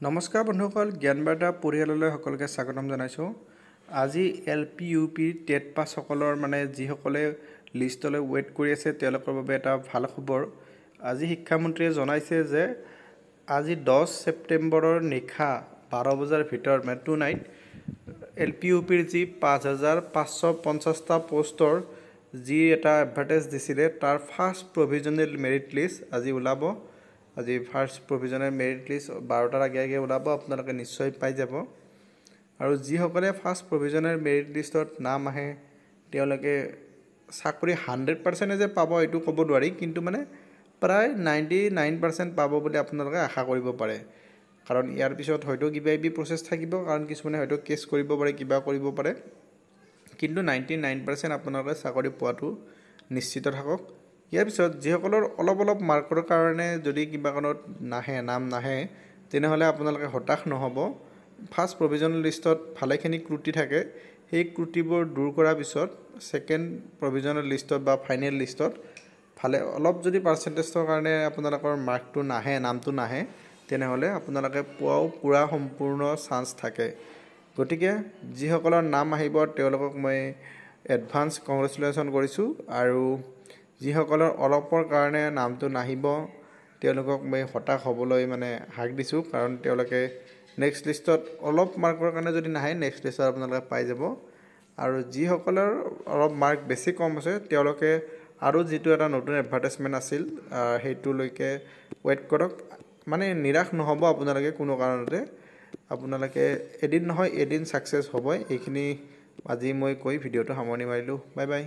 নমস্কাৰ বন্ধুসকল, জ্ঞানবাৰ্তা পৰিয়াললৈ সকলোকে স্বাগতম জনাইছোঁ। আজি LPUP টেট পাছসকলৰ যিসকলে লিষ্টলৈ ৱেইট কৰি আছে তেওঁলোকৰ বাবে এটা ভাল খবৰ। আজি শিক্ষামন্ত্ৰীয়ে জনাইছে যে আজি 10 ছেপ্টেম্বৰৰ নিশা 12 বজাৰ ভিতৰত টু নাইট LPUPৰ যি 5550টা পোষ্টৰ যি এটা এডভাৰটাইজ দিছিলে তাৰ ফাৰ্ষ্ট প্ৰভিজনেল মেৰিট লিষ্ট আজি ওলাব। আজি ফাৰ্ষ্ট প্ৰভিজনেল মেৰিট লিষ্ট 12টাৰ আগে ওলাব, আপোনালোকে নিশ্চয় পাই যাব। আৰু যিসকলে ফাৰ্ষ্ট প্ৰভিজনেল মেৰিট লিষ্টত নাম আহে তেওঁলোকে চাকৰি 100% যে পাব এইটো ক'ব নোৱাৰি, কিন্তু প্ৰায় 99% পাব বুলি আপোনালোকে আশা কৰিব পাৰে। কাৰণ ইয়াৰ পিছত হয়তো কিবা প্ৰচেছ থাকিব, কাৰণ কিছুমানে হয়তো কেছ কৰিব পাৰে, কিবা কৰিব পাৰে, কিন্তু 99% আপোনালোকে চাকৰি পোৱাটো নিশ্চিত থাকক। ইয়াৰ পিছত যিসকলৰ অলপ মাৰ্কৰ কাৰণে যদি কিবা কাৰণত নাম নাহে তেনেহ'লে আপোনালোকে হতাশ নহ'ব। ফাৰ্ষ্ট প্ৰভিজনেল লিষ্টত ভালেখিনি ত্ৰুটি থাকে, সেই ত্ৰুটিবোৰ দূৰ কৰাৰ পিছত ছেকেণ্ড প্ৰভিজনেল লিষ্টত বা ফাইনেল লিষ্টত অলপ যদি পাৰ্চেণ্টেজৰ কাৰণে আপোনালোকৰ মাৰ্কটো নাহে, নামটো নাহে, তেনেহ'লে আপোনালোকে পোৱাও পূৰা সম্পূৰ্ণ চান্স থাকে। গতিকে যিসকলৰ নাম আহিব তেওঁলোকক মই এডভান্স কংগ্ৰেচুলেশ্যন কৰিছোঁ, আৰু যিসকলৰ অলপৰ কাৰণে নামটো নাহিব তেওঁলোকক মই হতাশ হ'বলৈ হাক দিছোঁ, কাৰণ তেওঁলোকে নেক্সট লিষ্টত অলপ মাৰ্কৰ কাৰণে যদি নাহে নেক্সট লিষ্টত আপোনালোকে পাই যাব। আৰু যিসকলৰ অলপ মাৰ্ক বেছি কম আছে তেওঁলোকে আৰু যিটো এটা নতুন এডভাৰটাইজমেণ্ট আছিল সেইটোলৈকে ৱেইট কৰক। নিৰাশ নহ'ব আপোনালোকে কোনো কাৰণতে, আপোনালোকে এদিন নহয় এদিন ছাকচেছ হ'বই। এইখিনি আজি মই কৈ ভিডিঅ'টো সামৰণি মাৰিলোঁ। Bye bye.